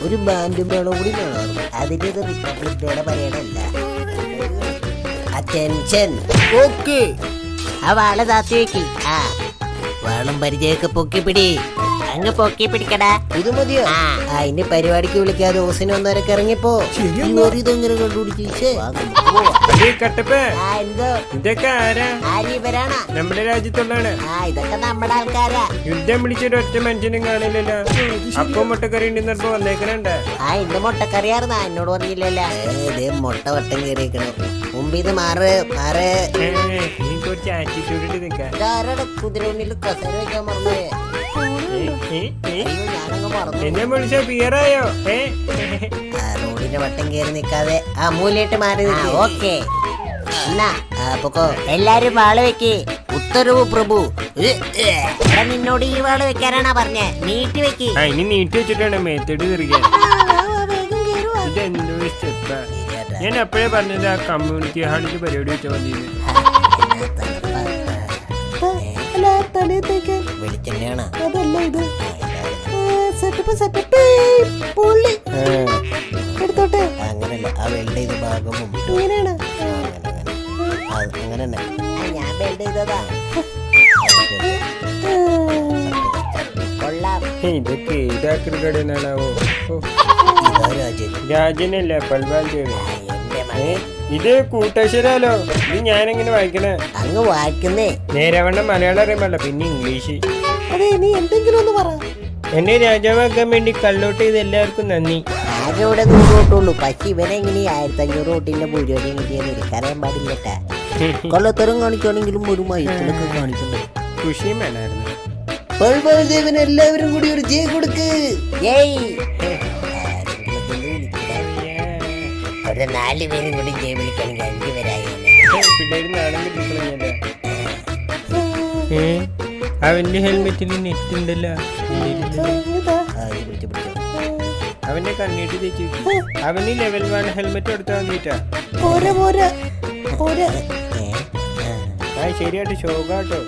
ഒരു ബാൻഡും വേണം കൂടി കാണാറുണ്ട്. അതിന്റെ റിപ്പബ്ലിക് ഡേയുടെ പരേഡല്ല. അറ്റൻഷൻ. ഓക്കെ, ആ വാള താത്തി വെക്കി. ആ വാളും പരിചയൊക്കെ പൊക്കിപ്പിടി. അങ്ങ് പൊക്കി പിടിക്കടാ. ഇത് മതിയോ? അതിന്റെ പരിപാടിക്ക് വിളിക്കാതെ ഓസിന് ഒന്നരക്ക് ഇറങ്ങിപ്പോ. ഇതെങ്ങനെ കണ്ടുപിടിച്ചേ? നമ്മുടെ രാജ്യത്തുള്ളതാണ്. ഇതൊക്കെ നമ്മുടെ ആൾക്കാരാ. യുദ്ധം പിടിച്ചൊരു ഒറ്റ മനുഷ്യനും കാണില്ലല്ലോ. അപ്പം മുട്ടക്കറി ഉണ്ടെന്നപ്പോ വന്നേക്കണുണ്ട്. ഇന്ന് മുട്ടക്കറിയാർന്നാ എന്നോട് പറഞ്ഞില്ലല്ലോ. മുട്ട വട്ടം കയറിയേക്കണം. മുമ്പിന്ന് മാറ് മാറ്. കുറച്ച് ആറ്റിറ്റ്യൂഡ് ഇട്ട് നിൽക്കാം. കുതിരമുന്നിൽ കസേര വെക്കാൻ മറന്നുപോയേ. എന്നെ വിളിച്ച പിയറായോ? റോഡിന്റെ വട്ടം കയറി നിക്കാതെ ആ മൂലയിട്ട് മാറി. ഓക്കെ, പൊക്കോ. എല്ലാരും വാള് വെക്ക്. ഉത്തരവ് പ്രഭു. നിന്നോട് ഈ വാള് വെക്കാനാണാ പറഞ്ഞേ. നീട്ടി വെക്ക്. ഇനി നീട്ടി വെച്ചിട്ടാണ് മേത്തോട്ട് തിരിക്കാൻ. ഇതെന്തോ സ്റ്റെപ്പാ. ഞാൻ എപ്പോഴേ പറഞ്ഞത് ആ കമ്മ്യൂണിറ്റി ഹാളിൽ പരിപാടി വെച്ചാൽ മതി. വെളിച്ചെണ്ണയാണ്. അങ്ങനല്ല, ആ വെൽഡ് ചെയ്ത ഭാഗം അങ്ങനെ ഞാൻ വെൽഡ് ചെയ്തതാ. ഇതൊക്കെ ഏതാക്കൽ കടനാണാവോ? രാജനല്ലേ പൽവാൽ ദേവി. ഇത് കൂട്ടശ്ശേരാലോ. ഇത് ഞാനെങ്ങനെ വായിക്കണേ? അങ്ങ് വായിക്കുന്നേ. നേരവണ്ണം മലയാളം അറിയാമല്ലോ, പിന്നെ ഇംഗ്ലീഷ്. അതെ, നീ എന്തെങ്കിലും ഒന്ന് പറ. എന്നെ രാജാവാക്കാൻ വേണ്ടി കള്ളോട്ട് ചെയ്ത് എല്ലാവർക്കും നന്ദി. ആകെ ഇവിടെ 100 വോട്ടുള്ളൂ. പക്ഷെ ഇവനെ ഇങ്ങനെ 1500 വോട്ടിന്റെ ഭൂരിപക്ഷം കിട്ടിയാൽ എനിക്കറിയാൻ പാടില്ലട്ടാ. കൊള്ളത്തരം കാണിക്കുകയാണെങ്കിലും ഒരു മയത്തിലൊക്കെ കാണിക്കണ്ടേ. ഖുഷിയും വേണമായിരുന്നു. ദേവന് എല്ലാവരും കൂടി ഒരു ജയ് കൊടുക്ക്. ഒരു 4 പേരും കൂടി ജയ് വിളിക്കണമെങ്കിൽ 5 പേരായി. പിള്ളേര് നാണം കിട്ടിക്കളഞ്ഞല്ലേ. അവന്റെ ഹെൽമെറ്റിൽ നെറ്റ് ഉണ്ടല്ലോ. അവന്റെ കണ്ണീട്ട് തേച്ചു. അവന് ലെവൽ 1 ഹെൽമെറ്റ് എടുത്താൽ വന്നിട്ടാ. ശരിയായിട്ട് ശോകാട്ടോ.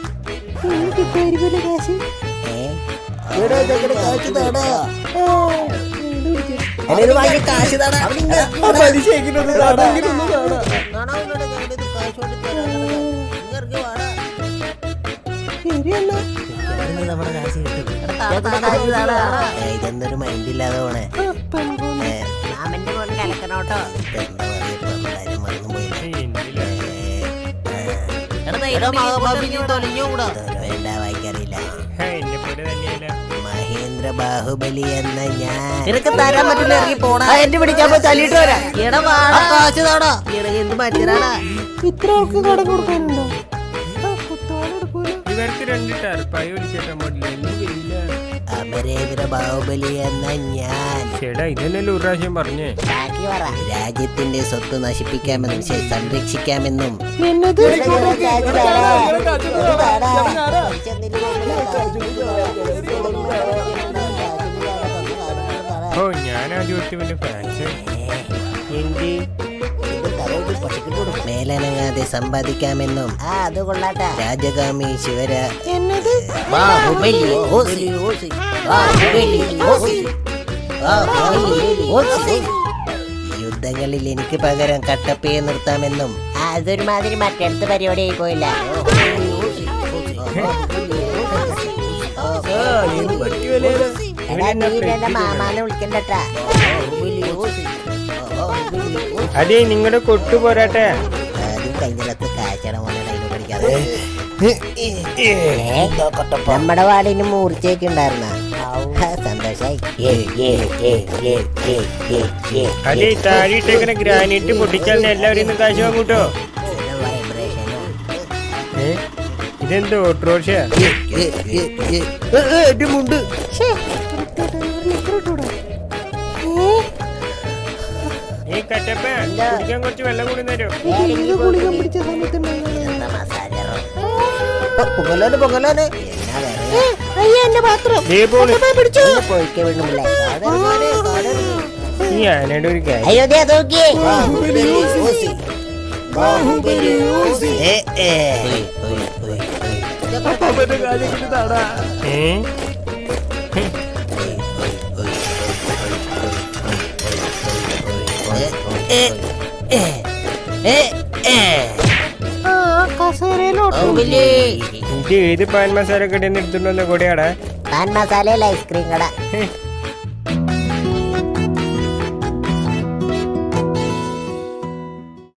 ഇതൊന്നൊരു മൈൻഡില്ലാതെ പോണേ. കലക്കനോട്ടോ. വേണ്ട, വായിക്കറിയില്ല. മഹേന്ദ്ര ബാഹുബലി എന്ന ഞാൻ നിനക്ക് തരാൻ പറ്റില്ല. ഇറങ്ങി പോണ. എന്നെ പിടിക്കാൻ പോയി തല്ലിട്ട് വരാം. എന്ത് മനുഷ്യരാണ്. ഇത്ര ആൾക്ക് കട കൊടുക്കാനുണ്ടോ? ഇവർക്ക് 2 ടർപ്പായി ഒടിച്ചേക്കാൻ പാടില്ല. അമരേന്ദ്ര ബാഹുബലി എന്ന ഞാൻ. ചേട്ടാ, ഇതന്നെയല്ലേ ഒരു പ്രാവശ്യം പറഞ്ഞേ. രാജ്യത്തിന്റെ സ്വത്ത് നശിപ്പിക്കാമെന്നും സംരക്ഷിക്കാമെന്നും ഞാൻ ആദ്യമായിട്ട് ഫാൻസ്. മേലനങ്ങാതെ സമ്പാദിക്കാമെന്നും. അത് കൊള്ളാട്ടെ. രാജഗാമി ശിവര ബാഹുബലി. യുദ്ധങ്ങളിൽ എനിക്ക് പകരം കട്ടപ്പയെ നിർത്താമെന്നും. അതൊരുമാതിരി മറ്റടുത്ത പരിപാടിയായി പോയില്ല. മാമാനെ വിളിക്കണ്ടട്ടാ. അതെ, നിങ്ങളുടെ കൊട്ടു പോരാട്ടെ. കഴിഞ്ഞിടത്ത് കാഴ്ചയുടെ മോനെ പഠിക്കാതെ നമ്മുടെ വാടിന് മൂർച്ചയൊക്കെ ഉണ്ടായിരുന്ന സന്തോഷായി. അതെ, താഴെയിട്ടേക്കണ ഗ്രാനൈറ്റ് പൊട്ടിച്ചാൽ എല്ലാവരും കാശ് വാങ്ങൂട്ടോ. ഇതെന്തോ ഓട്ടോറിക്ഷ? മുണ്ട് ഈ കട്ടപ്പ കുടിക്കാൻ കുറച്ച് വെള്ളം കൂടി തരും. ഈ ആനയുടെ ഒരു കാര്യം. അയ്യോ ദേ നോക്കിയേ ഏ? ബാഹുബലി ഇത് ഏത് പാൻ മസാല കടയിൽ നിന്ന് എടുത്തിട്ടുണ്ടോ കൂടെയാടാ? പാൻ മസാലയിൽ ഐസ്ക്രീം കട.